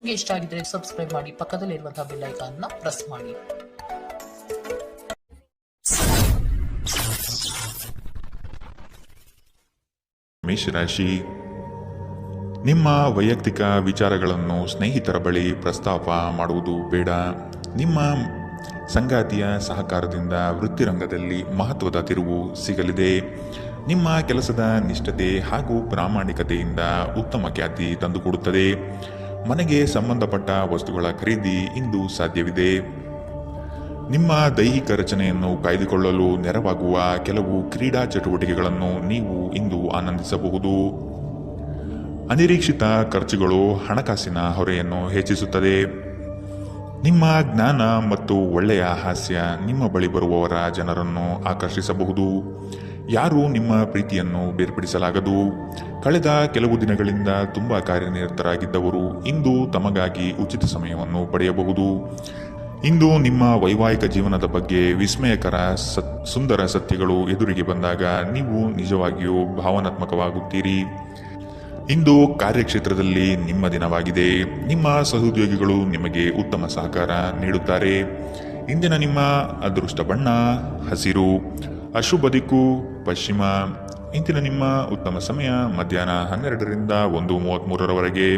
ನಿಮಗೆ ಇಷ್ಟ ಆಗಿದ್ರೆ ಸಬ್ಸ್ಕ್ರೈಬ್ ಮಾಡಿ, ಪಕ್ಕದಲ್ಲಿರುವಂತಹ ಬೆಲ್ ಐಕಾನ್ ನ ಪ್ರೆಸ್ ಮಾಡಿ. ಮೇಷರಾಶಿ, ನಿಮ್ಮ ವೈಯಕ್ತಿಕ ವಿಚಾರಗಳನ್ನು ಸ್ನೇಹಿತರ ಬಳಿ ಪ್ರಸ್ತಾಪ ಮಾಡುವುದು ಬೇಡ. ನಿಮ್ಮ ಸಂಗಾತಿಯ ಸಹಕಾರದಿಂದ ವೃತ್ತಿರಂಗದಲ್ಲಿ ಮಹತ್ವದ ತಿರುವು ಸಿಗಲಿದೆ. ನಿಮ್ಮ ಕೆಲಸದ ನಿಷ್ಠತೆ ಹಾಗೂ ಪ್ರಾಮಾಣಿಕತೆಯಿಂದ ಉತ್ತಮ ಖ್ಯಾತಿ ತಂದುಕೊಡುತ್ತದೆ. ಮನೆಗೆ ಸಂಬಂಧಪಟ್ಟ ವಸ್ತುಗಳ ಖರೀದಿ ಇಂದು ಸಾಧ್ಯವಿದೆ. ನಿಮ್ಮ ದೈಹಿಕ ರಚನೆಯನ್ನು ಕಾಯ್ದುಕೊಳ್ಳಲು ನೆರವಾಗುವ ಕೆಲವು ಕ್ರೀಡಾ ಚಟುವಟಿಕೆಗಳನ್ನು ನೀವು ಇಂದು ಆನಂದಿಸಬಹುದು. ಅನಿರೀಕ್ಷಿತ ಖರ್ಚುಗಳು ಹಣಕಾಸಿನ ಹೊರೆಯನ್ನು ಹೆಚ್ಚಿಸುತ್ತದೆ. ನಿಮ್ಮ ಜ್ಞಾನ ಮತ್ತು ಒಳ್ಳೆಯ ಹಾಸ್ಯ ನಿಮ್ಮ ಬಳಿ ಬರುವವರ ಜನರನ್ನು ಆಕರ್ಷಿಸಬಹುದು. ಯಾರೂ ನಿಮ್ಮ ಪ್ರೀತಿಯನ್ನು ಬೇರ್ಪಡಿಸಲಾಗದು. ಕಳೆದ ಕೆಲವು ದಿನಗಳಿಂದ ತುಂಬಾ ಕಾರ್ಯನಿರತರಾಗಿದ್ದವರು ಇಂದು ತಮಗಾಗಿ ಉಚಿತ ಸಮಯವನ್ನು ಪಡೆಯಬಹುದು. ಇಂದು ನಿಮ್ಮ ವೈವಾಹಿಕ ಜೀವನದ ಬಗ್ಗೆ ವಿಸ್ಮಯಕರ ಸುಂದರ ಸತ್ಯಗಳು ಎದುರಿಗೆ ಬಂದಾಗ ನೀವು ನಿಜವಾಗಿಯೂ ಭಾವನಾತ್ಮಕವಾಗುತ್ತೀರಿ. ಇಂದು ಕಾರ್ಯಕ್ಷೇತ್ರದಲ್ಲಿ ನಿಮ್ಮ ದಿನವಾಗಿದೆ. ನಿಮ್ಮ ಸಹೋದ್ಯೋಗಿಗಳು ನಿಮಗೆ ಉತ್ತಮ ಸಹಕಾರ ನೀಡುತ್ತಾರೆ. ಇಂದಿನ ನಿಮ್ಮ ಅದೃಷ್ಟ ಬಣ್ಣ ಹಸಿರು, ಅಶುಭ ದಿಕ್ಕು ಪಶ್ಚಿಮ. ಇಂದಿನ ನಿಮ್ಮ ಉತ್ತಮ ಸಮಯ ಮಧ್ಯಾಹ್ನ 12ರಿಂದ 1:33ರವರೆಗೆ.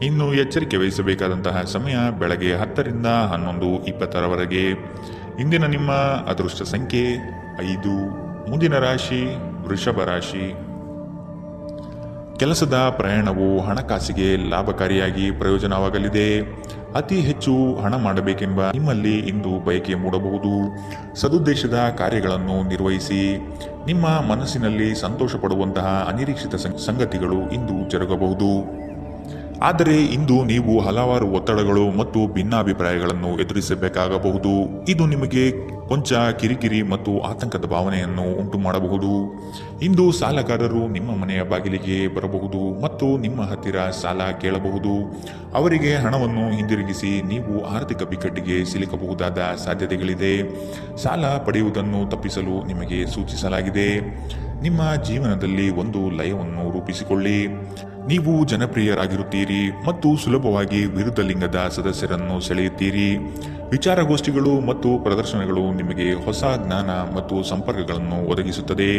ಇನ್ನು ಎಚ್ಚರಿಕೆ ವಹಿಸಬೇಕಾದಂತಹ ಸಮಯ ಬೆಳಗ್ಗೆ 10ರಿಂದ 11:20ರವರೆಗೆ. ಇಂದಿನ ನಿಮ್ಮ ಅದೃಷ್ಟ ಸಂಖ್ಯೆ 5. ಮುಂದಿನ ರಾಶಿ ವೃಷಭ ರಾಶಿ. ಕೆಲಸದ ಪ್ರಯಾಣವು ಹಣಕಾಸಿಗೆ ಲಾಭಕಾರಿಯಾಗಿ ಪ್ರಯೋಜನವಾಗಲಿದೆ. ಅತಿ ಹೆಚ್ಚು ಹಣ ಮಾಡಬೇಕೆಂಬ ನಿಮ್ಮಲ್ಲಿ ಇಂದು ಬಯಕೆ ಮೂಡಬಹುದು. ಸದುದ್ದೇಶದ ಕಾರ್ಯಗಳನ್ನು ನಿರ್ವಹಿಸಿ. ನಿಮ್ಮ ಮನಸ್ಸಿನಲ್ಲಿ ಸಂತೋಷ ಪಡುವಂತಹ ಅನಿರೀಕ್ಷಿತ ಸಂಗತಿಗಳು ಇಂದು ಜರುಗಬಹುದು. ಆದರೆ ಇಂದು ನೀವು ಹಲವಾರು ಒತ್ತಡಗಳು ಮತ್ತು ಭಿನ್ನಾಭಿಪ್ರಾಯಗಳನ್ನು ಎದುರಿಸಬೇಕಾಗಬಹುದು. ಇದು ನಿಮಗೆ ಕೊಂಚ ಕಿರಿಕಿರಿ ಮತ್ತು ಆತಂಕದ ಭಾವನೆಯನ್ನು ಉಂಟು ಮಾಡಬಹುದು. ಇಂದು ಸಾಲಗಾರರು ನಿಮ್ಮ ಮನೆಯ ಬಾಗಿಲಿಗೆ ಬರಬಹುದು ಮತ್ತು ನಿಮ್ಮ ಹತ್ತಿರ ಸಾಲ ಕೇಳಬಹುದು. ಅವರಿಗೆ ಹಣವನ್ನು ಹಿಂದಿರುಗಿಸಿ ನೀವು ಆರ್ಥಿಕ ಬಿಕ್ಕಟ್ಟಿಗೆ ಸಿಲುಕಬಹುದಾದ ಸಾಧ್ಯತೆಗಳಿದೆ. ಸಾಲ ಪಡೆಯುವುದನ್ನು ತಪ್ಪಿಸಲು ನಿಮಗೆ ಸೂಚಿಸಲಾಗಿದೆ. ನಿಮ್ಮ ಜೀವನದಲ್ಲಿ ಒಂದು ಲಯವನ್ನು ರೂಪಿಸಿಕೊಳ್ಳಿ. ನೀವು ಜನಪ್ರಿಯರಾಗಿರುತ್ತೀರಿ ಮತ್ತು ಸುಲಭವಾಗಿ ವಿರುದ್ಧ ಲಿಂಗದ ಸದಸ್ಯರನ್ನು ಸೆಳೆಯುತ್ತೀರಿ. ವಿಚಾರಗೋಷ್ಠಿಗಳು ಮತ್ತು ಪ್ರದರ್ಶನಗಳು ನಿಮಗೆ ಹೊಸ ಜ್ಞಾನ ಮತ್ತು ಸಂಪರ್ಕಗಳನ್ನು ಒದಗಿಸುತ್ತದೆ.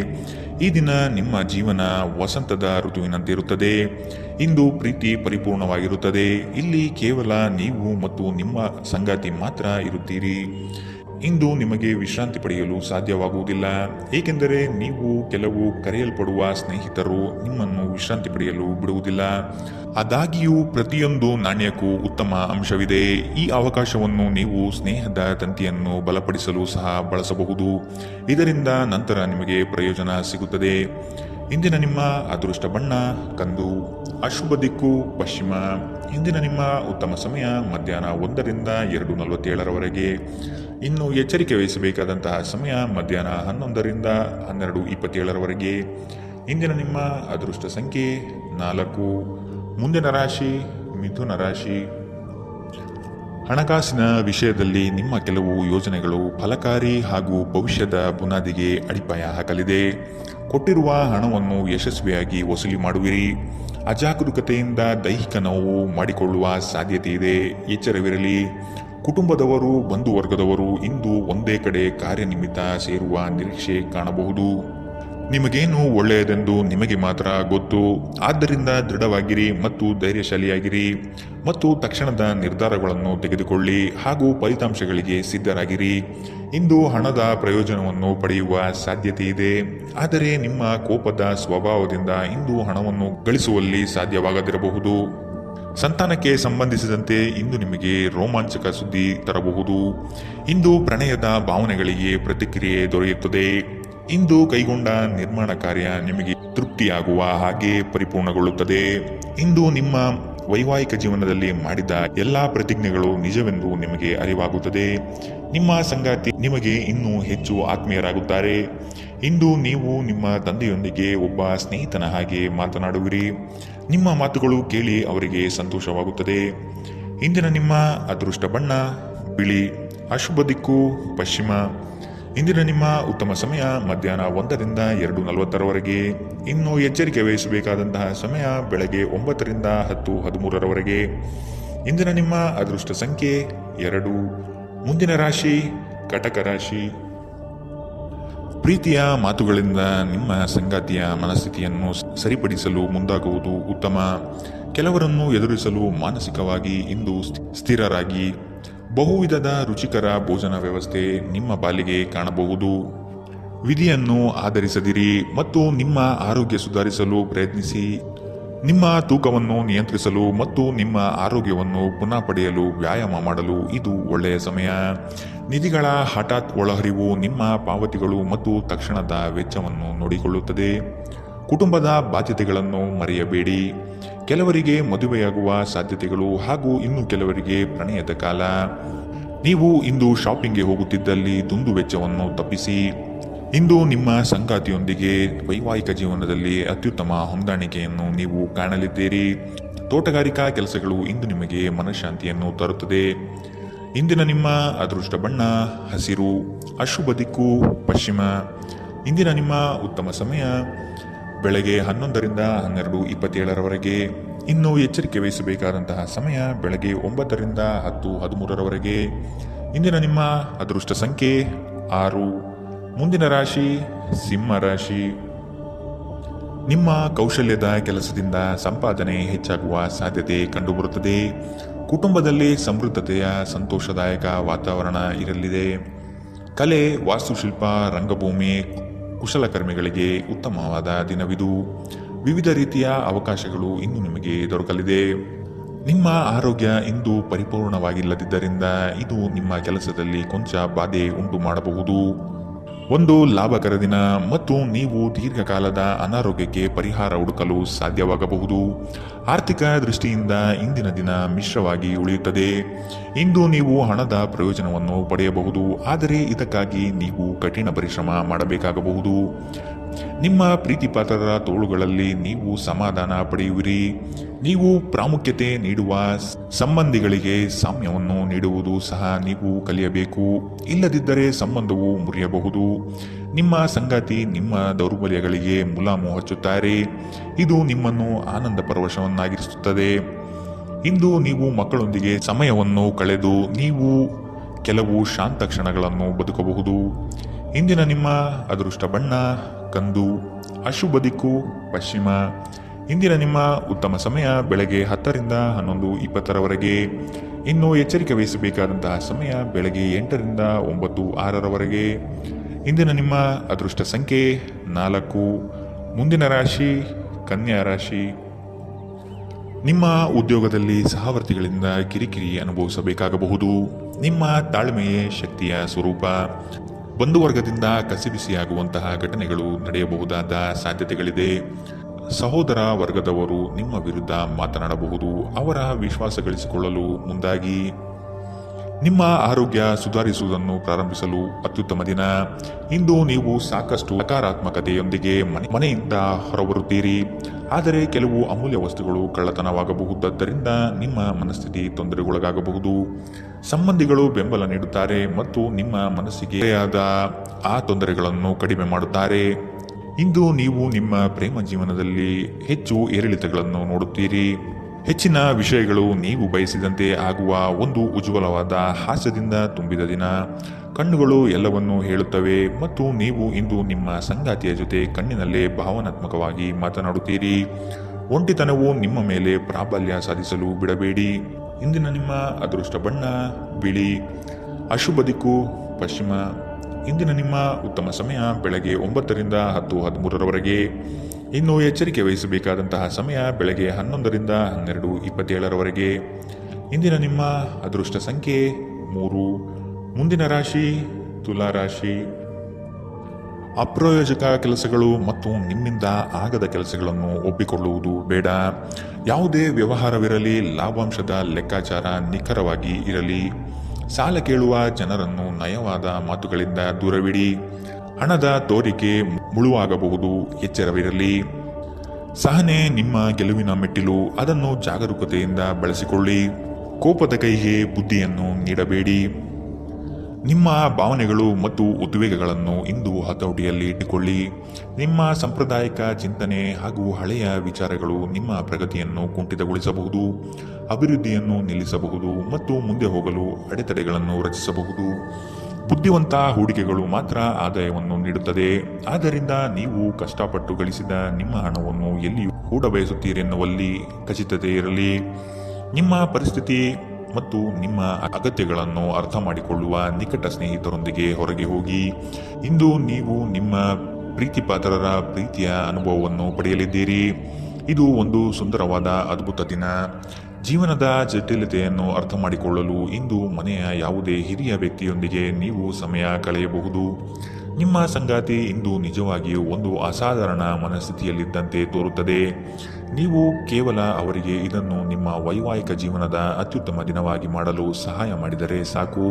ಈ ದಿನ ನಿಮ್ಮ ಜೀವನ ವಸಂತದ ಋತುವಿನಂತಿರುತ್ತದೆ. ಇಂದು ಪ್ರೀತಿ ಪರಿಪೂರ್ಣವಾಗಿರುತ್ತದೆ. ಇಲ್ಲಿ ಕೇವಲ ನೀವು ಮತ್ತು ನಿಮ್ಮ ಸಂಗಾತಿ ಮಾತ್ರ ಇರುತ್ತೀರಿ. ಇಂದು ನಿಮಗೆ ವಿಶ್ರಾಂತಿ ಪಡೆಯಲು ಸಾಧ್ಯವಾಗುವುದಿಲ್ಲ, ಏಕೆಂದರೆ ನೀವು ಕೆಲವು ಕರೆಯಲ್ಪಡುವ ಸ್ನೇಹಿತರು ನಿಮ್ಮನ್ನು ವಿಶ್ರಾಂತಿ ಪಡೆಯಲು ಬಿಡುವುದಿಲ್ಲ. ಆದಾಗ್ಯೂ ಪ್ರತಿಯೊಂದು ನಾಣ್ಯಕ್ಕೂ ಉತ್ತಮ ಅಂಶವಿದೆ. ಈ ಅವಕಾಶವನ್ನು ನೀವು ಸ್ನೇಹದ ತಂತಿಯನ್ನು ಬಲಪಡಿಸಲು ಸಹ ಬಳಸಬಹುದು. ಇದರಿಂದ ನಂತರ ನಿಮಗೆ ಪ್ರಯೋಜನ ಸಿಗುತ್ತದೆ. ಇಂದಿನ ನಿಮ್ಮ ಅದೃಷ್ಟ ಬಣ್ಣ ಕಂದು, ಅಶುಭ ದಿಕ್ಕು ಪಶ್ಚಿಮ. ಇಂದಿನ ನಿಮ್ಮ ಉತ್ತಮ ಸಮಯ ಮಧ್ಯಾಹ್ನ 1ರಿಂದ 2:47ರವರೆಗೆ. ಇನ್ನು ಎಚ್ಚರಿಕೆ ವಹಿಸಬೇಕಾದಂತಹ ಸಮಯ ಮಧ್ಯಾಹ್ನ 11ರಿಂದ 12:27ರವರೆಗೆ. ಇಂದಿನ ನಿಮ್ಮ ಅದೃಷ್ಟ ಸಂಖ್ಯೆ 4. ಮುಂದಿನ ರಾಶಿ ಮಿಥುನ ರಾಶಿ. ಹಣಕಾಸಿನ ವಿಷಯದಲ್ಲಿ ನಿಮ್ಮ ಕೆಲವು ಯೋಜನೆಗಳು ಫಲಕಾರಿ ಹಾಗೂ ಭವಿಷ್ಯದ ಬುನಾದಿಗೆ ಅಡಿಪಾಯ ಹಾಕಲಿದೆ. ಕೊಟ್ಟಿರುವ ಹಣವನ್ನು ಯಶಸ್ವಿಯಾಗಿ ವಸೂಲಿ ಮಾಡುವಿರಿ. ಅಜಾಗರೂಕತೆಯಿಂದ ದೈಹಿಕ ನೋವು ಮಾಡಿಕೊಳ್ಳುವ ಸಾಧ್ಯತೆ ಇದೆ. ಎಚ್ಚರವಿರಲಿ. ಕುಟುಂಬದವರು ಬಂಧು ವರ್ಗದವರು ಇಂದು ಒಂದೇ ಕಡೆ ಕಾರ್ಯನಿಮಿತ್ತ ಸೇರುವ ನಿರೀಕ್ಷೆ ಕಾಣಬಹುದು. ನಿಮಗೇನು ಒಳ್ಳೆಯದೆಂದು ನಿಮಗೆ ಮಾತ್ರ ಗೊತ್ತು. ಆದ್ದರಿಂದ ದೃಢವಾಗಿರಿ ಮತ್ತು ಧೈರ್ಯಶಾಲಿಯಾಗಿರಿ ಮತ್ತು ತಕ್ಷಣದ ನಿರ್ಧಾರಗಳನ್ನು ತೆಗೆದುಕೊಳ್ಳಿ ಹಾಗೂ ಫಲಿತಾಂಶಗಳಿಗೆ ಸಿದ್ಧರಾಗಿರಿ. ಇಂದು ಹಣದ ಪ್ರಯೋಜನವನ್ನು ಪಡೆಯುವ ಸಾಧ್ಯತೆ ಇದೆ. ಆದರೆ ನಿಮ್ಮ ಕೋಪದ ಸ್ವಭಾವದಿಂದ ಇಂದು ಹಣವನ್ನು ಗಳಿಸುವಲ್ಲಿ ಸಾಧ್ಯವಾಗದಿರಬಹುದು. ಸಂತಾನಕ್ಕೆ ಸಂಬಂಧಿಸಿದಂತೆ ಇಂದು ನಿಮಗೆ ರೋಮಾಂಚಕ ಸುದ್ದಿ ತರಬಹುದು. ಇಂದು ಪ್ರಣಯದ ಭಾವನೆಗಳಿಗೆ ಪ್ರತಿಕ್ರಿಯೆ ದೊರೆಯುತ್ತದೆ. ಇಂದು ಕೈಗೊಂಡ ನಿರ್ಮಾಣ ಕಾರ್ಯ ನಿಮಗೆ ತೃಪ್ತಿಯಾಗುವ ಹಾಗೆ ಪರಿಪೂರ್ಣಗೊಳ್ಳುತ್ತದೆ. ಇಂದು ನಿಮ್ಮ ವೈವಾಹಿಕ ಜೀವನದಲ್ಲಿ ಮಾಡಿದ ಎಲ್ಲಾ ಪ್ರತಿಜ್ಞೆಗಳು ನಿಜವೆಂದು ನಿಮಗೆ ಅರಿವಾಗುತ್ತದೆ. ನಿಮ್ಮ ಸಂಗಾತಿ ನಿಮಗೆ ಇನ್ನೂ ಹೆಚ್ಚು ಆತ್ಮೀಯರಾಗುತ್ತಾರೆ. ಇಂದು ನೀವು ನಿಮ್ಮ ತಂದೆಯೊಂದಿಗೆ ಒಬ್ಬ ಸ್ನೇಹಿತನ ಹಾಗೆ ಮಾತನಾಡುವಿರಿ. ನಿಮ್ಮ ಮಾತುಗಳು ಕೇಳಿ ಅವರಿಗೆ ಸಂತೋಷವಾಗುತ್ತದೆ. ಇಂದಿನ ನಿಮ್ಮ ಅದೃಷ್ಟ ಬಣ್ಣ ಬಿಳಿ, ಅಶುಭ ದಿಕ್ಕು ಪಶ್ಚಿಮ. ಇಂದಿನ ನಿಮ್ಮ ಉತ್ತಮ ಸಮಯ ಮಧ್ಯಾಹ್ನ 1ರಿಂದ 2:40ರವರೆಗೆ. ಇನ್ನು ಎಚ್ಚರಿಕೆ ವಹಿಸಬೇಕಾದಂತಹ ಸಮಯ ಬೆಳಗ್ಗೆ 9ರಿಂದ 10:13ರವರೆಗೆ. ಇಂದಿನ ನಿಮ್ಮ ಅದೃಷ್ಟ ಸಂಖ್ಯೆ 2. ಮುಂದಿನ ರಾಶಿ ಕಟಕ ರಾಶಿ. ಪ್ರೀತಿಯ ಮಾತುಗಳಿಂದ ನಿಮ್ಮ ಸಂಗಾತಿಯ ಮನಸ್ಥಿತಿಯನ್ನು ಸರಿಪಡಿಸಲು ಮುಂದಾಗುವುದು ಉತ್ತಮ. ಕೆಲವರನ್ನು ಎದುರಿಸಲು ಮಾನಸಿಕವಾಗಿ ಇಂದು ಸ್ಥಿರರಾಗಿ. ಬಹುವಿಧದ ರುಚಿಕರ ಭೋಜನ ವ್ಯವಸ್ಥೆ ನಿಮ್ಮ ಪಾಲಿಗೆ ಕಾಣಬಹುದು. ವಿಧಿಯನ್ನು ಆಧರಿಸದಿರಿ ಮತ್ತು ನಿಮ್ಮ ಆರೋಗ್ಯ ಸುಧಾರಿಸಲು ಪ್ರಯತ್ನಿಸಿ. ನಿಮ್ಮ ತೂಕವನ್ನು ನಿಯಂತ್ರಿಸಲು ಮತ್ತು ನಿಮ್ಮ ಆರೋಗ್ಯವನ್ನು ಪುನಃ ಪಡೆಯಲು ವ್ಯಾಯಾಮ ಮಾಡಲು ಇದು ಒಳ್ಳೆಯ ಸಮಯ. ನಿಧಿಗಳ ಹಠಾತ್ ಒಳಹರಿವು ನಿಮ್ಮ ಪಾವತಿಗಳು ಮತ್ತು ತಕ್ಷಣದ ವೆಚ್ಚವನ್ನು ನೋಡಿಕೊಳ್ಳುತ್ತದೆ. ಕುಟುಂಬದ ಬಾಧ್ಯತೆಗಳನ್ನು ಮರೆಯಬೇಡಿ. ಕೆಲವರಿಗೆ ಮದುವೆಯಾಗುವ ಸಾಧ್ಯತೆಗಳು ಹಾಗೂ ಇನ್ನು ಕೆಲವರಿಗೆ ಪ್ರಣಯದ ಕಾಲ. ನೀವು ಇಂದು ಶಾಪಿಂಗ್ಗೆ ಹೋಗುತ್ತಿದ್ದಲ್ಲಿ ದುಂದು ವೆಚ್ಚವನ್ನು ತಪ್ಪಿಸಿ. ಇಂದು ನಿಮ್ಮ ಸಂಗಾತಿಯೊಂದಿಗೆ ವೈವಾಹಿಕ ಜೀವನದಲ್ಲಿ ಅತ್ಯುತ್ತಮ ಹೊಂದಾಣಿಕೆಯನ್ನು ನೀವು ಕಾಣಲಿದ್ದೀರಿ. ತೋಟಗಾರಿಕಾ ಕೆಲಸಗಳು ಇಂದು ನಿಮಗೆ ಮನಃಶಾಂತಿಯನ್ನು ತರುತ್ತದೆ. ಇಂದಿನ ನಿಮ್ಮ ಅದೃಷ್ಟ ಬಣ್ಣ ಹಸಿರು. ಅಶುಭ ದಿಕ್ಕು ಪಶ್ಚಿಮ. ಇಂದಿನ ನಿಮ್ಮ ಉತ್ತಮ ಸಮಯ ಬೆಳಗ್ಗೆ 11ರಿಂದ 12:27 ಇನ್ನು ಎಚ್ಚರಿಕೆ ವಹಿಸಬೇಕಾದಂತಹ ಸಮಯ ಬೆಳಗ್ಗೆ 9ರಿಂದ 10:13 ಇಂದಿನ ನಿಮ್ಮ ಅದೃಷ್ಟ ಸಂಖ್ಯೆ 6. ಮುಂದಿನ ರಾಶಿ ಸಿಂಹ ರಾಶಿ. ನಿಮ್ಮ ಕೌಶಲ್ಯದ ಕೆಲಸದಿಂದ ಸಂಪಾದನೆ ಹೆಚ್ಚಾಗುವ ಸಾಧ್ಯತೆ ಕಂಡುಬರುತ್ತದೆ. ಕುಟುಂಬದಲ್ಲಿ ಸಮೃದ್ಧತೆಯ ಸಂತೋಷದಾಯಕ ವಾತಾವರಣ ಇರಲಿದೆ. ಕಲೆ, ವಾಸ್ತುಶಿಲ್ಪ, ರಂಗಭೂಮಿ, ಕುಶಲಕರ್ಮಿಗಳಿಗೆ ಉತ್ತಮವಾದ ದಿನವಿದು. ವಿವಿಧ ರೀತಿಯ ಅವಕಾಶಗಳು ಇಂದು ನಿಮಗೆ ದೊರಕಲಿದೆ. ನಿಮ್ಮ ಆರೋಗ್ಯ ಇಂದು ಪರಿಪೂರ್ಣವಾಗಿಲ್ಲದಿದ್ದರಿಂದ ಇದು ನಿಮ್ಮ ಕೆಲಸದಲ್ಲಿ ಕೊಂಚ ಬಾಧೆ ಉಂಟು ಮಾಡಬಹುದು. ಒಂದು ಲಾಭಕರ ದಿನ ಮತ್ತು ನೀವು ದೀರ್ಘಕಾಲದ ಅನಾರೋಗ್ಯಕ್ಕೆ ಪರಿಹಾರ ಹುಡುಕಲು ಸಾಧ್ಯವಾಗಬಹುದು. ಆರ್ಥಿಕ ದೃಷ್ಟಿಯಿಂದ ಇಂದಿನ ದಿನ ಮಿಶ್ರವಾಗಿ ಉಳಿಯುತ್ತದೆ. ಇಂದು ನೀವು ಹಣದ ಪ್ರಯೋಜನವನ್ನು ಪಡೆಯಬಹುದು, ಆದರೆ ಇದಕ್ಕಾಗಿ ನೀವು ಕಠಿಣ ಪರಿಶ್ರಮ ಮಾಡಬೇಕಾಗಬಹುದು. ನಿಮ್ಮ ಪ್ರೀತಿಪಾತ್ರರ ತೋಳುಗಳಲ್ಲಿ ನೀವು ಸಮಾಧಾನ ಪಡೆಯುವಿರಿ. ನೀವು ಪ್ರಾಮುಖ್ಯತೆ ನೀಡುವ ಸಂಬಂಧಿಗಳಿಗೆ ಸಾಮ್ಯವನ್ನು ನೀಡುವುದು ಸಹ ನೀವು ಕಲಿಯಬೇಕು. ಇಲ್ಲದಿದ್ದರೆ ಸಂಬಂಧವು ಮುರಿಯಬಹುದು. ನಿಮ್ಮ ಸಂಗಾತಿ ನಿಮ್ಮ ದೌರ್ಬಲ್ಯಗಳಿಗೆ ಮುಲಾಮು ಹಚ್ಚುತ್ತಾರೆ. ಇದು ನಿಮ್ಮನ್ನು ಆನಂದ ಪರವಶವನ್ನಾಗಿರಿಸುತ್ತದೆ. ಇಂದು ನೀವು ಮಕ್ಕಳೊಂದಿಗೆ ಸಮಯವನ್ನು ಕಳೆದು ನೀವು ಕೆಲವು ಶಾಂತ ಕ್ಷಣಗಳನ್ನು ಬದುಕಬಹುದು. ಇಂದಿನ ನಿಮ್ಮ ಅದೃಷ್ಟ ಬಣ್ಣ ಕಂದು. ಅಶುಭ ದಿಕ್ಕು ಪಶ್ಚಿಮ. ಇಂದಿನ ನಿಮ್ಮ ಉತ್ತಮ ಸಮಯ ಬೆಳಗ್ಗೆ 10ರಿಂದ 11:20 ಇನ್ನು ಎಚ್ಚರಿಕೆ ವಹಿಸಬೇಕಾದಂತಹ ಸಮಯ ಬೆಳಗ್ಗೆ 8ರಿಂದ 9:06 ಇಂದಿನ ನಿಮ್ಮ ಅದೃಷ್ಟ ಸಂಖ್ಯೆ 4. ಮುಂದಿನ ರಾಶಿ ಕನ್ಯಾ ರಾಶಿ. ನಿಮ್ಮ ಉದ್ಯೋಗದಲ್ಲಿ ಸಹವರ್ತಿಗಳಿಂದ ಕಿರಿಕಿರಿ ಅನುಭವಿಸಬೇಕಾಗಬಹುದು. ನಿಮ್ಮ ತಾಳ್ಮೆಯೇ ಶಕ್ತಿಯ ಸ್ವರೂಪ. ಬಂಧುವರ್ಗದಿಂದ ಕಸಿಬಿಸಿಯಾಗುವಂತಹ ಘಟನೆಗಳು ನಡೆಯಬಹುದಾದ ಸಾಧ್ಯತೆಗಳಿದೆ. ಸಹೋದರ ವರ್ಗದವರು ನಿಮ್ಮ ವಿರುದ್ಧ ಮಾತನಾಡಬಹುದು. ಅವರ ವಿಶ್ವಾಸ ಗಳಿಸಿಕೊಳ್ಳಲು ಮುಂದಾಗಿ. ನಿಮ್ಮ ಆರೋಗ್ಯ ಸುಧಾರಿಸುವುದನ್ನು ಪ್ರಾರಂಭಿಸಲು ಅತ್ಯುತ್ತಮ ದಿನ. ಇಂದು ನೀವು ಸಾಕಷ್ಟು ಸಕಾರಾತ್ಮಕತೆಯೊಂದಿಗೆ ಮನೆಯಿಂದ ಹೊರಬರುತ್ತೀರಿ. ಆದರೆ ಕೆಲವು ಅಮೂಲ್ಯ ವಸ್ತುಗಳು ಕಳ್ಳತನವಾಗಬಹುದಾದ್ದರಿಂದ ನಿಮ್ಮ ಮನಸ್ಥಿತಿ ತೊಂದರೆಗೊಳಗಾಗಬಹುದು. ಸಂಬಂಧಿಗಳು ಬೆಂಬಲ ನೀಡುತ್ತಾರೆ ಮತ್ತು ನಿಮ್ಮ ಮನಸ್ಸಿಗೆ ಆ ತೊಂದರೆಗಳನ್ನು ಕಡಿಮೆ ಮಾಡುತ್ತಾರೆ. ಇಂದು ನೀವು ನಿಮ್ಮ ಪ್ರೇಮ ಜೀವನದಲ್ಲಿ ಹೆಚ್ಚು ಏರಿಳಿತಗಳನ್ನು ನೋಡುತ್ತೀರಿ. ಹೆಚ್ಚಿನ ವಿಷಯಗಳು ನೀವು ಬಯಸಿದಂತೆ ಆಗುವ ಒಂದು ಉಜ್ವಲವಾದ ಹಾಸ್ಯದಿಂದ ತುಂಬಿದ ದಿನ. ಕಣ್ಣುಗಳು ಎಲ್ಲವನ್ನೂ ಹೇಳುತ್ತವೆ ಮತ್ತು ನೀವು ಇಂದು ನಿಮ್ಮ ಸಂಗಾತಿಯ ಜೊತೆ ಕಣ್ಣಿನಲ್ಲೇ ಭಾವನಾತ್ಮಕವಾಗಿ ಮಾತನಾಡುತ್ತೀರಿ. ಒಂಟಿತನವು ನಿಮ್ಮ ಮೇಲೆ ಪ್ರಾಬಲ್ಯ ಸಾಧಿಸಲು ಬಿಡಬೇಡಿ. ಇಂದಿನ ನಿಮ್ಮ ಅದೃಷ್ಟ ಬಣ್ಣ ಬಿಳಿ. ಅಶುಭ ದಿಕ್ಕು ಪಶ್ಚಿಮ. ಇಂದಿನ ನಿಮ್ಮ ಉತ್ತಮ ಸಮಯ ಬೆಳಗ್ಗೆ 9ರಿಂದ 10:13 ಇನ್ನು ಎಚ್ಚರಿಕೆ ವಹಿಸಬೇಕಾದಂತಹ ಸಮಯ ಬೆಳಗ್ಗೆ 11ರಿಂದ 12:27 ಇಂದಿನ ನಿಮ್ಮ ಅದೃಷ್ಟ ಸಂಖ್ಯೆ 3. ಮುಂದಿನ ರಾಶಿ ತುಲಾ ರಾಶಿ. ಅಪ್ರಯೋಜಕ ಕೆಲಸಗಳು ಮತ್ತು ನಿಮ್ಮಿಂದ ಆಗದ ಕೆಲಸಗಳನ್ನು ಒಪ್ಪಿಕೊಳ್ಳುವುದು ಬೇಡ. ಯಾವುದೇ ವ್ಯವಹಾರವಿರಲಿ ಲಾಭಾಂಶದ ಲೆಕ್ಕಾಚಾರ ನಿಖರವಾಗಿ ಇರಲಿ. ಸಾಲ ಕೇಳುವ ಜನರನ್ನು ನಯವಾದ ಮಾತುಗಳಿಂದ ದೂರವಿಡಿ. ಹಣದ ತೋರಿಕೆ ಮುಳುವಾಗಬಹುದು, ಎಚ್ಚರವಿರಲಿ. ಸಹನೆ ನಿಮ್ಮ ಗೆಲುವಿನ ಮೆಟ್ಟಿಲು, ಅದನ್ನು ಜಾಗರೂಕತೆಯಿಂದ ಬಳಸಿಕೊಳ್ಳಿ. ಕೋಪದ ಕೈಗೆ ಬುದ್ಧಿಯನ್ನು ನೀಡಬೇಡಿ. ನಿಮ್ಮ ಭಾವನೆಗಳು ಮತ್ತು ಉದ್ವೇಗಗಳನ್ನು ಇಂದು ಹತೋಟಿಯಲ್ಲಿ ಇಟ್ಟುಕೊಳ್ಳಿ. ನಿಮ್ಮ ಸಾಂಪ್ರದಾಯಿಕ ಚಿಂತನೆ ಹಾಗೂ ಹಳೆಯ ವಿಚಾರಗಳು ನಿಮ್ಮ ಪ್ರಗತಿಯನ್ನು ಕುಂಠಿತಗೊಳಿಸಬಹುದು, ಅಭಿವೃದ್ಧಿಯನ್ನು ನಿಲ್ಲಿಸಬಹುದು ಮತ್ತು ಮುಂದೆ ಹೋಗಲು ಅಡೆತಡೆಗಳನ್ನು ರಚಿಸಬಹುದು. ಬುದ್ಧಿವಂತ ಹೂಡಿಕೆಗಳು ಮಾತ್ರ ಆದಾಯವನ್ನು ನೀಡುತ್ತದೆ. ಆದ್ದರಿಂದ ನೀವು ಕಷ್ಟಪಟ್ಟು ಗಳಿಸಿದ ನಿಮ್ಮ ಹಣವನ್ನು ಎಲ್ಲಿಯೂ ಹೂಡಬಯಸುತ್ತೀರೆನ್ನುವಲ್ಲಿ ಖಚಿತತೆ ಇರಲಿ. ನಿಮ್ಮ ಪರಿಸ್ಥಿತಿ ಮತ್ತು ನಿಮ್ಮ ಅಗತ್ಯಗಳನ್ನು ಅರ್ಥ ಮಾಡಿಕೊಳ್ಳುವ ನಿಕಟ ಸ್ನೇಹಿತರೊಂದಿಗೆ ಹೊರಗೆ ಹೋಗಿ. ಇಂದು ನೀವು ನಿಮ್ಮ ಪ್ರೀತಿಪಾತ್ರರ ಪ್ರೀತಿಯ ಅನುಭವವನ್ನು ಪಡೆಯಲಿದ್ದೀರಿ. ಇದು ಒಂದು ಸುಂದರವಾದ ಅದ್ಭುತ ದಿನ. ಜೀವನದ ಜಟಿಲತೆಯನ್ನು ಅರ್ಥ ಮಾಡಿಕೊಳ್ಳಲು ಇಂದು ಮನೆಯ ಯಾವುದೇ ಹಿರಿಯ ವ್ಯಕ್ತಿಯೊಂದಿಗೆ ನೀವು ಸಮಯ ಕಳೆಯಬಹುದು. ನಿಮ್ಮ ಸಂಗಾತಿ ಇಂದು ನಿಜವಾಗಿಯೂ ಒಂದು ಅಸಾಧಾರಣ ಮನಸ್ಥಿತಿಯಲ್ಲಿದ್ದಂತೆ ತೋರುತ್ತದೆ. ನೀವು ಕೇವಲ ಅವರಿಗೆ ಇದನ್ನು ನಿಮ್ಮ ವೈವಾಹಿಕ ಜೀವನದ ಅತ್ಯುತ್ತಮ ದಿನವಾಗಿ ಮಾಡಲು ಸಹಾಯ ಮಾಡಿದರೆ ಸಾಕು.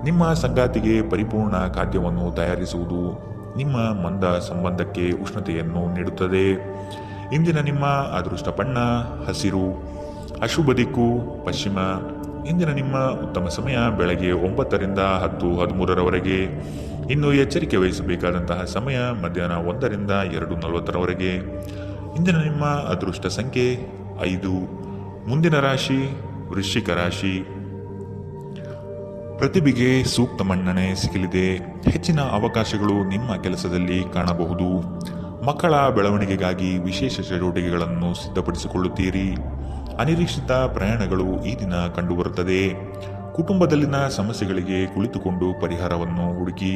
ನಿಮ್ಮ ಸಂಗಾತಿಗೆ ಪರಿಪೂರ್ಣ ಖಾದ್ಯವನ್ನು ತಯಾರಿಸುವುದು ನಿಮ್ಮ ಮಂದ ಸಂಬಂಧಕ್ಕೆ ಉಷ್ಣತೆಯನ್ನು ನೀಡುತ್ತದೆ. ಇಂದಿನ ನಿಮ್ಮ ಅದೃಷ್ಟ ಬಣ್ಣ ಹಸಿರು, ಅಶುಭ ದಿಕ್ಕು ಪಶ್ಚಿಮ. ಇಂದಿನ ನಿಮ್ಮ ಉತ್ತಮ ಸಮಯ ಬೆಳಗ್ಗೆ 9ರಿಂದ 10:13ರವರೆಗೆ. ಇನ್ನು ಎಚ್ಚರಿಕೆ ವಹಿಸಬೇಕಾದಂತಹ ಸಮಯ ಮಧ್ಯಾಹ್ನ 1ರಿಂದ 2:40ರವರೆಗೆ. ಇಂದಿನ ನಿಮ್ಮ ಅದೃಷ್ಟ ಸಂಖ್ಯೆ 5. ಮುಂದಿನ ರಾಶಿ ವೃಶ್ಚಿಕ ರಾಶಿ. ಪ್ರತಿಭೆಗೆ ಸೂಕ್ತ ಮನ್ನಣೆ ಸಿಗಲಿದೆ. ಹೆಚ್ಚಿನ ಅವಕಾಶಗಳು ನಿಮ್ಮ ಕೆಲಸದಲ್ಲಿ ಕಾಣಬಹುದು. ಮಕ್ಕಳ ಬೆಳವಣಿಗೆಗಾಗಿ ವಿಶೇಷ ಚಟುವಟಿಕೆಗಳನ್ನು ಸಿದ್ಧಪಡಿಸಿಕೊಳ್ಳುತ್ತೀರಿ. ಅನಿರೀಕ್ಷಿತ ಪ್ರಯಾಣಗಳು ಈ ದಿನ ಕಂಡುಬರುತ್ತದೆ. ಕುಟುಂಬದಲ್ಲಿನ ಸಮಸ್ಯೆಗಳಿಗೆ ಕುಳಿತುಕೊಂಡು ಪರಿಹಾರವನ್ನು ಹುಡುಕಿ.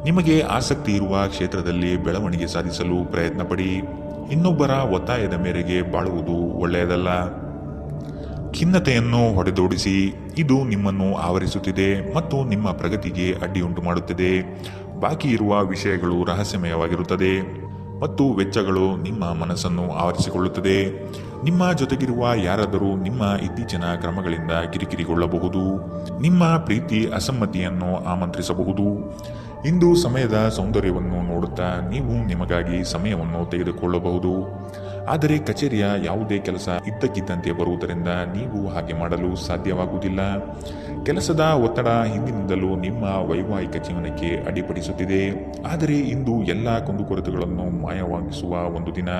ನಿಮಗೆ ಆಸಕ್ತಿ ಇರುವ ಕ್ಷೇತ್ರದಲ್ಲಿ ಬೆಳವಣಿಗೆ ಸಾಧಿಸಲು ಪ್ರಯತ್ನ ಪಡಿ. ಇನ್ನೊಬ್ಬರ ಒತ್ತಾಯದ ಮೇರೆಗೆ ಬಾಳುವುದು ಒಳ್ಳೆಯದಲ್ಲ. ಖಿನ್ನತೆಯನ್ನು ಹೊಡೆದೋಡಿಸಿ. ಇದು ನಿಮ್ಮನ್ನು ಆವರಿಸುತ್ತಿದೆ ಮತ್ತು ನಿಮ್ಮ ಪ್ರಗತಿಗೆ ಅಡ್ಡಿಯುಂಟು ಮಾಡುತ್ತದೆ. ಬಾಕಿ ಇರುವ ವಿಷಯಗಳು ರಹಸ್ಯಮಯವಾಗಿರುತ್ತದೆ ಮತ್ತು ವೆಚ್ಚಗಳು ನಿಮ್ಮ ಮನಸ್ಸನ್ನು ಆವರಿಸಿಕೊಳ್ಳುತ್ತದೆ. ನಿಮ್ಮ ಜೊತೆಗಿರುವ ಯಾರಾದರೂ ನಿಮ್ಮ ಇತ್ತೀಚಿನ ಕ್ರಮಗಳಿಂದ ಕಿರಿಕಿರಿಗೊಳ್ಳಬಹುದು. ನಿಮ್ಮ ಪ್ರೀತಿ ಅಸಮ್ಮತಿಯನ್ನು ಆಮಂತ್ರಿಸಬಹುದು. ಇಂದು ಸಮಯದ ಸೌಂದರ್ಯವನ್ನು ನೋಡುತ್ತಾ ನೀವು ನಿಮಗಾಗಿ ಸಮಯವನ್ನು ತೆಗೆದುಕೊಳ್ಳಬಹುದು. ಆದರೆ ಕಚೇರಿಯ ಯಾವುದೇ ಕೆಲಸ ಇದ್ದಕ್ಕಿದ್ದಂತೆ ಬರುವುದರಿಂದ ನೀವು ಹಾಗೆ ಮಾಡಲು ಸಾಧ್ಯವಾಗುವುದಿಲ್ಲ. ಕೆಲಸದ ಒತ್ತಡ ಹಿಂದಿನಿಂದಲೂ ನಿಮ್ಮ ವೈವಾಹಿಕ ಜೀವನಕ್ಕೆ ಅಡ್ಡಿಪಡಿಸುತ್ತಿದೆ. ಆದರೆ ಇಂದು ಎಲ್ಲ ಕುಂದುಕೊರತೆಗಳನ್ನು ಮಾಯವಾಗಿಸುವ ಒಂದು ದಿನ.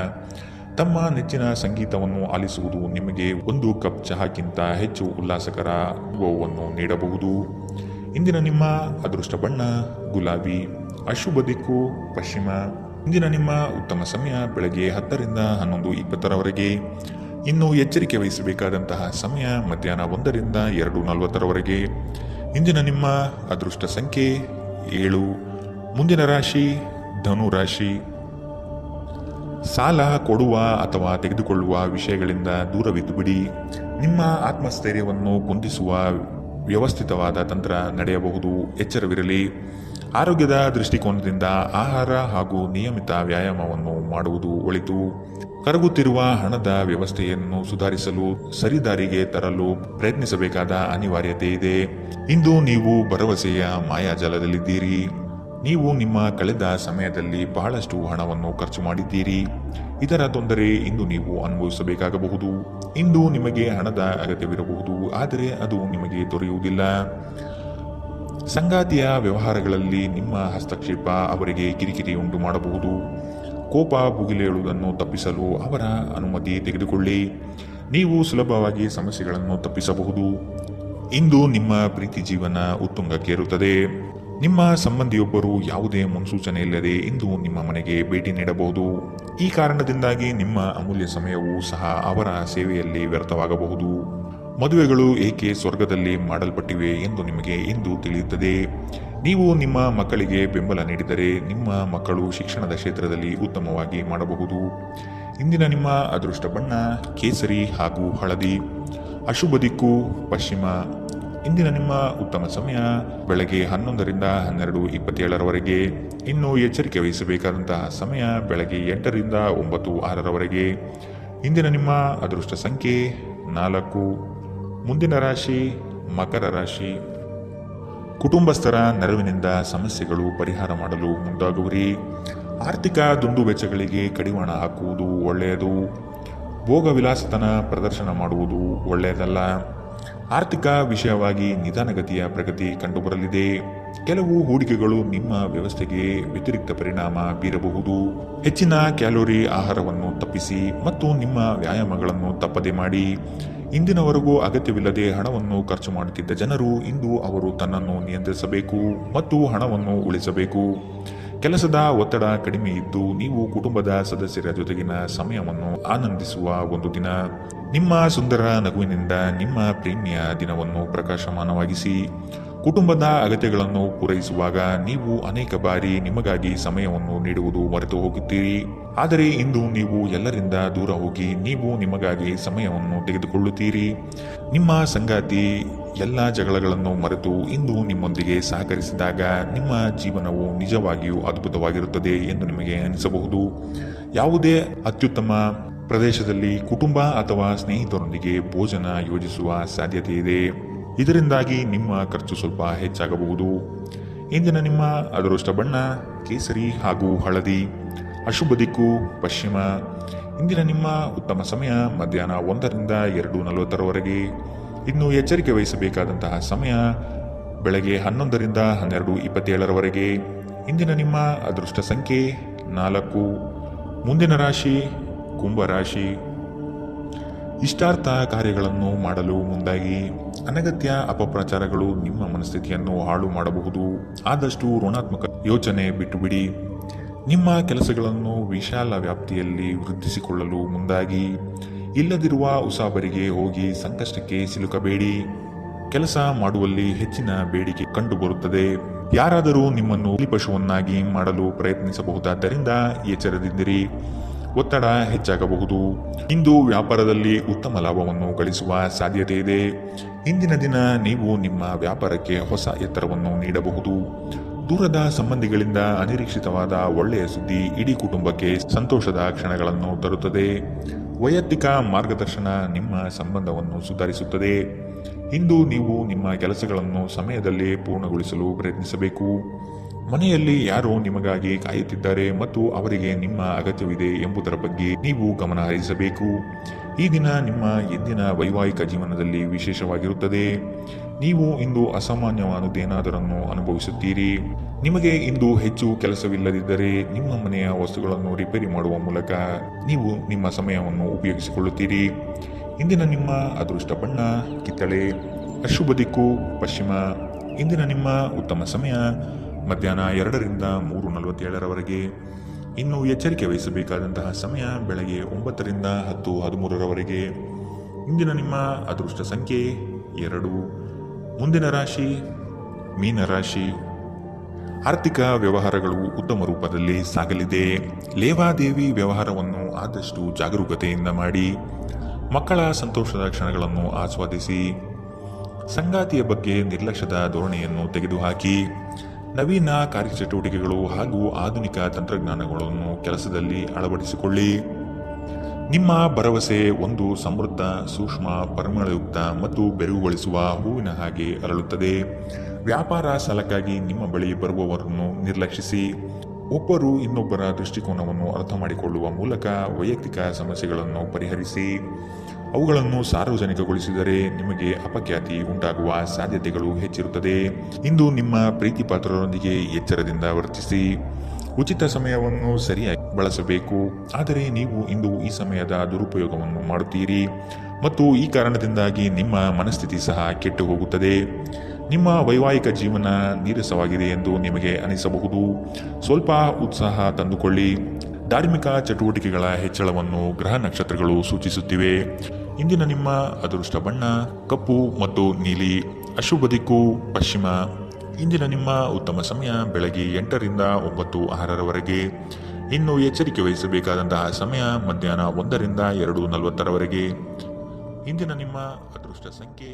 ತಮ್ಮ ನೆಚ್ಚಿನ ಸಂಗೀತವನ್ನು ಆಲಿಸುವುದು ನಿಮಗೆ ಒಂದು ಕಪ್ ಚಹಾಕ್ಕಿಂತ ಹೆಚ್ಚು ಉಲ್ಲಾಸಕರ ಅನುಭವವನ್ನು ನೀಡಬಹುದು. ಇಂದಿನ ನಿಮ್ಮ ಅದೃಷ್ಟ ಬಣ್ಣ ಗುಲಾಬಿ, ಅಶುಭ ದಿಕ್ಕು ಪಶ್ಚಿಮ. ಇಂದಿನ ನಿಮ್ಮ ಉತ್ತಮ ಸಮಯ ಬೆಳಗ್ಗೆ 10ರಿಂದ 11:20ರವರೆಗೆ. ಇನ್ನು ಎಚ್ಚರಿಕೆ ವಹಿಸಬೇಕಾದಂತಹ ಸಮಯ ಮಧ್ಯಾಹ್ನ 1ರಿಂದ 2:40ರವರೆಗೆ. ಇಂದಿನ ನಿಮ್ಮ ಅದೃಷ್ಟ ಸಂಖ್ಯೆ 7. ಮುಂದಿನ ರಾಶಿ ಧನು ರಾಶಿ. ಸಾಲ ಕೊಡುವ ಅಥವಾ ತೆಗೆದುಕೊಳ್ಳುವ ವಿಷಯಗಳಿಂದ ದೂರವಿದ್ದು ಬಿಡಿ. ನಿಮ್ಮ ಆತ್ಮಸ್ಥೈರ್ಯವನ್ನು ಕುಂದಿಸುವ ವ್ಯವಸ್ಥಿತವಾದ ತಂತ್ರ ನಡೆಯಬಹುದು. ಎಚ್ಚರವಿರಲಿ. ಆರೋಗ್ಯದ ದೃಷ್ಟಿಕೋನದಿಂದ ಆಹಾರ ಹಾಗೂ ನಿಯಮಿತ ವ್ಯಾಯಾಮವನ್ನು ಮಾಡುವುದು ಒಳಿತು. ಕರಗುತ್ತಿರುವ ಹಣದ ವ್ಯವಸ್ಥೆಯನ್ನು ಸುಧಾರಿಸಲು ಸರಿದಾರಿಗೆ ತರಲು ಪ್ರಯತ್ನಿಸಬೇಕಾದ ಅನಿವಾರ್ಯತೆ ಇದೆ. ಇಂದು ನೀವು ಭರವಸೆಯ ಮಾಯಾಜಾಲದಲ್ಲಿದ್ದೀರಿ. ನೀವು ನಿಮ್ಮ ಕಳೆದ ಸಮಯದಲ್ಲಿ ಬಹಳಷ್ಟು ಹಣವನ್ನು ಖರ್ಚು ಮಾಡಿದ್ದೀರಿ. ಇದರ ತೊಂದರೆ ಇಂದು ನೀವು ಅನುಭವಿಸಬೇಕಾಗಬಹುದು. ಇಂದು ನಿಮಗೆ ಹಣದ ಅಗತ್ಯವಿರಬಹುದು, ಆದರೆ ಅದು ನಿಮಗೆ ದೊರೆಯುವುದಿಲ್ಲ. ಸಂಗಾತಿಯ ವ್ಯವಹಾರಗಳಲ್ಲಿ ನಿಮ್ಮ ಹಸ್ತಕ್ಷೇಪ ಅವರಿಗೆ ಕಿರಿಕಿರಿ ಉಂಟು ಮಾಡಬಹುದು. ಕೋಪ ಭುಗಿಲೇಳುವುದನ್ನು ತಪ್ಪಿಸಲು ಅವರ ಅನುಮತಿ ತೆಗೆದುಕೊಳ್ಳಿ. ನೀವು ಸುಲಭವಾಗಿ ಸಮಸ್ಯೆಗಳನ್ನು ತಪ್ಪಿಸಬಹುದು. ಇಂದು ನಿಮ್ಮ ಪ್ರೀತಿ ಜೀವನ ಉತ್ತುಂಗಕ್ಕೇರುತ್ತದೆ. ನಿಮ್ಮ ಸಂಬಂಧಿಯೊಬ್ಬರು ಯಾವುದೇ ಮುನ್ಸೂಚನೆ ಇಲ್ಲದೆ ಇಂದು ನಿಮ್ಮ ಮನೆಗೆ ಭೇಟಿ ನೀಡಬಹುದು. ಈ ಕಾರಣದಿಂದಾಗಿ ನಿಮ್ಮ ಅಮೂಲ್ಯ ಸಮಯವೂ ಸಹ ಅವರ ಸೇವೆಯಲ್ಲಿ ವ್ಯರ್ಥವಾಗಬಹುದು. ಮದುವೆಗಳು ಏಕೆ ಸ್ವರ್ಗದಲ್ಲಿ ಮಾಡಲ್ಪಟ್ಟಿವೆ ಎಂದು ನಿಮಗೆ ಇಂದು ತಿಳಿಯುತ್ತದೆ. ನೀವು ನಿಮ್ಮ ಮಕ್ಕಳಿಗೆ ಬೆಂಬಲ ನೀಡಿದರೆ ನಿಮ್ಮ ಮಕ್ಕಳು ಶಿಕ್ಷಣದ ಕ್ಷೇತ್ರದಲ್ಲಿ ಉತ್ತಮವಾಗಿ ಮಾಡಬಹುದು. ಇಂದಿನ ನಿಮ್ಮ ಅದೃಷ್ಟ ಬಣ್ಣ ಕೇಸರಿ ಹಾಗೂ ಹಳದಿ, ಅಶುಭ ದಿಕ್ಕು ಪಶ್ಚಿಮ. ಇಂದಿನ ನಿಮ್ಮ ಉತ್ತಮ ಸಮಯ ಬೆಳಗ್ಗೆ 11ರಿಂದ 12:27ರವರೆಗೆ. ಇನ್ನು ಎಚ್ಚರಿಕೆ ವಹಿಸಬೇಕಾದಂತಹ ಸಮಯ ಬೆಳಗ್ಗೆ 8ರಿಂದ 9:06ರವರೆಗೆ. ಇಂದಿನ ನಿಮ್ಮ ಅದೃಷ್ಟ ಸಂಖ್ಯೆ 4. ಮುಂದಿನ ರಾಶಿ ಮಕರ ರಾಶಿ. ಕುಟುಂಬಸ್ಥರ ನೆರವಿನಿಂದ ಸಮಸ್ಯೆಗಳು ಪರಿಹಾರ ಮಾಡಲು ಮುಂದಾಗುವಿರಿ. ಆರ್ಥಿಕ ದುಂದುವೆಚ್ಚಗಳಿಗೆ ಕಡಿವಾಣ ಹಾಕುವುದು ಒಳ್ಳೆಯದು. ಭೋಗ ವಿಲಾಸತನ ಪ್ರದರ್ಶನ ಮಾಡುವುದು ಒಳ್ಳೆಯದಲ್ಲ. ಆರ್ಥಿಕ ವಿಷಯವಾಗಿ ನಿಧಾನಗತಿಯ ಪ್ರಗತಿ ಕಂಡುಬರಲಿದೆ. ಕೆಲವು ಹೂಡಿಕೆಗಳು ನಿಮ್ಮ ವ್ಯವಸ್ಥೆಗೆ ವ್ಯತಿರಿಕ್ತ ಪರಿಣಾಮ ಬೀರಬಹುದು. ಹೆಚ್ಚಿನ ಕ್ಯಾಲೋರಿ ಆಹಾರವನ್ನು ತಪ್ಪಿಸಿ ಮತ್ತು ನಿಮ್ಮ ವ್ಯಾಯಾಮಗಳನ್ನು ತಪ್ಪದೆ ಮಾಡಿ. ಇಂದಿನವರೆಗೂ ಅಗತ್ಯವಿಲ್ಲದೆ ಹಣವನ್ನು ಖರ್ಚು ಮಾಡುತ್ತಿದ್ದ ಜನರು ಇಂದು ಅವರು ತನ್ನನ್ನು ನಿಯಂತ್ರಿಸಬೇಕು ಮತ್ತು ಹಣವನ್ನು ಉಳಿಸಬೇಕು. ಕೆಲಸದ ಒತ್ತಡ ಕಡಿಮೆ ಇದ್ದು ನೀವು ಕುಟುಂಬದ ಸದಸ್ಯರ ಜೊತೆಗಿನ ಸಮಯವನ್ನು ಆನಂದಿಸುವ ಒಂದು ದಿನ. ನಿಮ್ಮ ಸುಂದರ ನಗುವಿನಿಂದ ನಿಮ್ಮ ಪ್ರೇಮಿಯ ದಿನವನ್ನು ಪ್ರಕಾಶಮಾನವಾಗಿಸಿ. ಕುಟುಂಬದ ಅಗತ್ಯಗಳನ್ನು ಪೂರೈಸುವಾಗ ನೀವು ಅನೇಕ ಬಾರಿ ನಿಮಗಾಗಿ ಸಮಯವನ್ನು ನೀಡುವುದು ಮರೆತು ಹೋಗುತ್ತೀರಿ. ಆದರೆ ಇಂದು ನೀವು ಎಲ್ಲರಿಂದ ದೂರ ಹೋಗಿ ನೀವು ನಿಮಗಾಗಿ ಸಮಯವನ್ನು ತೆಗೆದುಕೊಳ್ಳುತ್ತೀರಿ. ನಿಮ್ಮ ಸಂಗಾತಿ ಎಲ್ಲ ಜಗಳಗಳನ್ನು ಮರೆತು ಇಂದು ನಿಮ್ಮೊಂದಿಗೆ ಸಹಕರಿಸಿದಾಗ ನಿಮ್ಮ ಜೀವನವು ನಿಜವಾಗಿಯೂ ಅದ್ಭುತವಾಗಿರುತ್ತದೆ ಎಂದು ನಿಮಗೆ ಅನಿಸಬಹುದು. ಯಾವುದೇ ಅತ್ಯುತ್ತಮ ಪ್ರದೇಶದಲ್ಲಿ ಕುಟುಂಬ ಅಥವಾ ಸ್ನೇಹಿತರೊಂದಿಗೆ ಭೋಜನ ಯೋಜಿಸುವ ಸಾಧ್ಯತೆ ಇದೆ. ಇದರಿಂದಾಗಿ ನಿಮ್ಮ ಖರ್ಚು ಸ್ವಲ್ಪ ಹೆಚ್ಚಾಗಬಹುದು. ಇಂದಿನ ನಿಮ್ಮ ಅದೃಷ್ಟ ಬಣ್ಣ ಕೇಸರಿ ಹಾಗೂ ಹಳದಿ. ಅಶುಭ ದಿಕ್ಕು ಪಶ್ಚಿಮ. ಇಂದಿನ ನಿಮ್ಮ ಉತ್ತಮ ಸಮಯ ಮಧ್ಯಾಹ್ನ 1ರಿಂದ 2:40 ಇನ್ನು ಎಚ್ಚರಿಕೆ ವಹಿಸಬೇಕಾದಂತಹ ಸಮಯ ಬೆಳಗ್ಗೆ 11ರಿಂದ 12:27 ಇಂದಿನ ನಿಮ್ಮ ಅದೃಷ್ಟ ಸಂಖ್ಯೆ 4. ಮುಂದಿನ ರಾಶಿ ಕುಂಭರಾಶಿ. ಇಷ್ಟಾರ್ಥ ಕಾರ್ಯಗಳನ್ನು ಮಾಡಲು ಮುಂದಾಗಿ. ಅನಗತ್ಯ ಅಪಪ್ರಚಾರಗಳು ನಿಮ್ಮ ಮನಸ್ಥಿತಿಯನ್ನು ಹಾಳು ಮಾಡಬಹುದು. ಆದಷ್ಟು ಋಣಾತ್ಮಕ ಯೋಚನೆ ಬಿಟ್ಟುಬಿಡಿ. ನಿಮ್ಮ ಕೆಲಸಗಳನ್ನು ವಿಶಾಲ ವ್ಯಾಪ್ತಿಯಲ್ಲಿ ವೃದ್ಧಿಸಿಕೊಳ್ಳಲು ಮುಂದಾಗಿ. ಇಲ್ಲದಿರುವ ಉಸಾಬರಿಗೆ ಹೋಗಿ ಸಂಕಷ್ಟಕ್ಕೆ ಸಿಲುಕಬೇಡಿ. ಕೆಲಸ ಮಾಡುವಲ್ಲಿ ಹೆಚ್ಚಿನ ಬೇಡಿಕೆ ಕಂಡುಬರುತ್ತದೆ. ಯಾರಾದರೂ ನಿಮ್ಮನ್ನು ಬಲಿಪಶುವನ್ನಾಗಿ ಮಾಡಲು ಪ್ರಯತ್ನಿಸಬಹುದಾದ್ದರಿಂದ ಎಚ್ಚರದಿಂದಿರಿ. ಒತ್ತಡ ಹೆಚ್ಚಾಗಬಹುದು. ಇಂದು ವ್ಯಾಪಾರದಲ್ಲಿ ಉತ್ತಮ ಲಾಭವನ್ನು ಗಳಿಸುವ ಸಾಧ್ಯತೆ ಇದೆ. ಇಂದಿನ ದಿನ ನೀವು ನಿಮ್ಮ ವ್ಯಾಪಾರಕ್ಕೆ ಹೊಸ ಎತ್ತರವನ್ನು ನೀಡಬಹುದು. ದೂರದ ಸಂಬಂಧಿಗಳಿಂದ ಅನಿರೀಕ್ಷಿತವಾದ ಒಳ್ಳೆಯ ಸುದ್ದಿ ಇಡೀ ಕುಟುಂಬಕ್ಕೆ ಸಂತೋಷದ ಕ್ಷಣಗಳನ್ನು ತರುತ್ತದೆ. ವೈಯಕ್ತಿಕ ಮಾರ್ಗದರ್ಶನ ನಿಮ್ಮ ಸಂಬಂಧವನ್ನು ಸುಧಾರಿಸುತ್ತದೆ. ಇಂದು ನೀವು ನಿಮ್ಮ ಕೆಲಸಗಳನ್ನು ಸಮಯದಲ್ಲಿ ಪೂರ್ಣಗೊಳಿಸಲು ಪ್ರಯತ್ನಿಸಬೇಕು. ಮನೆಯಲ್ಲಿ ಯಾರೋ ನಿಮಗಾಗಿ ಕಾಯುತ್ತಿದ್ದಾರೆ ಮತ್ತು ಅವರಿಗೆ ನಿಮ್ಮ ಅಗತ್ಯವಿದೆ ಎಂಬುದರ ಬಗ್ಗೆ ನೀವು ಗಮನ ಹರಿಸಬೇಕು. ಈ ದಿನ ನಿಮ್ಮ ಎಂದಿನ ವೈವಾಹಿಕ ಜೀವನದಲ್ಲಿ ವಿಶೇಷವಾಗಿರುತ್ತದೆ. ನೀವು ಇಂದು ಅಸಾಮಾನ್ಯವಾದುದೇನಾದರನ್ನು ಅನುಭವಿಸುತ್ತೀರಿ. ನಿಮಗೆ ಇಂದು ಹೆಚ್ಚು ಕೆಲಸವಿಲ್ಲದಿದ್ದರೆ ನಿಮ್ಮ ಮನೆಯ ವಸ್ತುಗಳನ್ನು ರಿಪೇರಿ ಮಾಡುವ ಮೂಲಕ ನೀವು ನಿಮ್ಮ ಸಮಯವನ್ನು ಉಪಯೋಗಿಸಿಕೊಳ್ಳುತ್ತೀರಿ. ಇಂದಿನ ನಿಮ್ಮ ಅದೃಷ್ಟ ಬಣ್ಣ ಕಿತ್ತಳೆ. ಅಶುಭ ದಿಕ್ಕು ಪಶ್ಚಿಮ. ಇಂದಿನ ನಿಮ್ಮ ಉತ್ತಮ ಸಮಯ ಮಧ್ಯಾಹ್ನ 2ರಿಂದ 3:47 ಇನ್ನು ಎಚ್ಚರಿಕೆ ವಹಿಸಬೇಕಾದಂತಹ ಸಮಯ ಬೆಳಗ್ಗೆ 9ರಿಂದ 10:13 ಇಂದಿನ ನಿಮ್ಮ ಅದೃಷ್ಟ ಸಂಖ್ಯೆ 2. ಮುಂದಿನ ರಾಶಿ ಮೀನರಾಶಿ. ಆರ್ಥಿಕ ವ್ಯವಹಾರಗಳು ಉತ್ತಮ ರೂಪದಲ್ಲಿ ಸಾಗಲಿದೆ. ಲೇವಾದೇವಿ ವ್ಯವಹಾರವನ್ನು ಆದಷ್ಟು ಜಾಗರೂಕತೆಯಿಂದ ಮಾಡಿ. ಮಕ್ಕಳ ಸಂತೋಷದ ಕ್ಷಣಗಳನ್ನು ಆಸ್ವಾದಿಸಿ. ಸಂಗಾತಿಯ ಬಗ್ಗೆ ನಿರ್ಲಕ್ಷ್ಯದ ಧೋರಣೆಯನ್ನು ತೆಗೆದುಹಾಕಿ. ನವೀನ ಕಾರ್ಯಚಟುವಟಿಕೆಗಳು ಹಾಗೂ ಆಧುನಿಕ ತಂತ್ರಜ್ಞಾನಗಳನ್ನು ಕೆಲಸದಲ್ಲಿ ಅಳವಡಿಸಿಕೊಳ್ಳಿ. ನಿಮ್ಮ ಭರವಸೆ ಒಂದು ಸಮೃದ್ಧ, ಸೂಕ್ಷ್ಮ, ಪರಿಮಳಯುಕ್ತ ಮತ್ತು ಬೆರಗುಗೊಳಿಸುವ ಹೂವಿನ ಹಾಗೆ ಅರಳುತ್ತದೆ. ವ್ಯಾಪಾರ ಸಾಲಕ್ಕಾಗಿ ನಿಮ್ಮ ಬಳಿ ಬರುವವರನ್ನು ನಿರ್ಲಕ್ಷಿಸಿ. ಒಬ್ಬರು ಇನ್ನೊಬ್ಬರ ದೃಷ್ಟಿಕೋನವನ್ನು ಅರ್ಥ ಮಾಡಿಕೊಳ್ಳುವ ಮೂಲಕ ವೈಯಕ್ತಿಕ ಸಮಸ್ಯೆಗಳನ್ನು ಪರಿಹರಿಸಿ. ಅವುಗಳನ್ನು ಸಾರ್ವಜನಿಕಗೊಳಿಸಿದರೆ ನಿಮಗೆ ಅಪಖ್ಯಾತಿ ಉಂಟಾಗುವ ಸಾಧ್ಯತೆಗಳು ಹೆಚ್ಚಿರುತ್ತದೆ. ಇಂದು ನಿಮ್ಮ ಪ್ರೀತಿ ಪಾತ್ರರೊಂದಿಗೆ ಎಚ್ಚರದಿಂದ ವರ್ತಿಸಿ. ಉಚಿತ ಸಮಯವನ್ನು ಸರಿಯಾಗಿ ಬಳಸಬೇಕು. ಆದರೆ ನೀವು ಇಂದು ಈ ಸಮಯದ ದುರುಪಯೋಗವನ್ನು ಮಾಡುತ್ತೀರಿ ಮತ್ತು ಈ ಕಾರಣದಿಂದಾಗಿ ನಿಮ್ಮ ಮನಸ್ಥಿತಿ ಸಹ ಕೆಟ್ಟು ಹೋಗುತ್ತದೆ. ನಿಮ್ಮ ವೈವಾಹಿಕ ಜೀವನ ನೀರಸವಾಗಿದೆ ಎಂದು ನಿಮಗೆ ಅನಿಸಬಹುದು. ಸ್ವಲ್ಪ ಉತ್ಸಾಹ ತಂದುಕೊಳ್ಳಿ. ಧಾರ್ಮಿಕ ಚಟುವಟಿಕೆಗಳ ಹೆಚ್ಚಳವನ್ನು ಗ್ರಹ ನಕ್ಷತ್ರಗಳು ಸೂಚಿಸುತ್ತಿವೆ. ಇಂದಿನ ನಿಮ್ಮ ಅದೃಷ್ಟ ಬಣ್ಣ ಕಪ್ಪು ಮತ್ತು ನೀಲಿ. ಅಶುಭ ದಿಕ್ಕು ಪಶ್ಚಿಮ. ಇಂದಿನ ನಿಮ್ಮ ಉತ್ತಮ ಸಮಯ ಬೆಳಗ್ಗೆ 8ರಿಂದ 9:06 ಇನ್ನು ಎಚ್ಚರಿಕೆ ವಹಿಸಬೇಕಾದಂತಹ ಸಮಯ ಮಧ್ಯಾಹ್ನ 1ರಿಂದ 2:40 ಇಂದಿನ ನಿಮ್ಮ ಅದೃಷ್ಟ ಸಂಖ್ಯೆ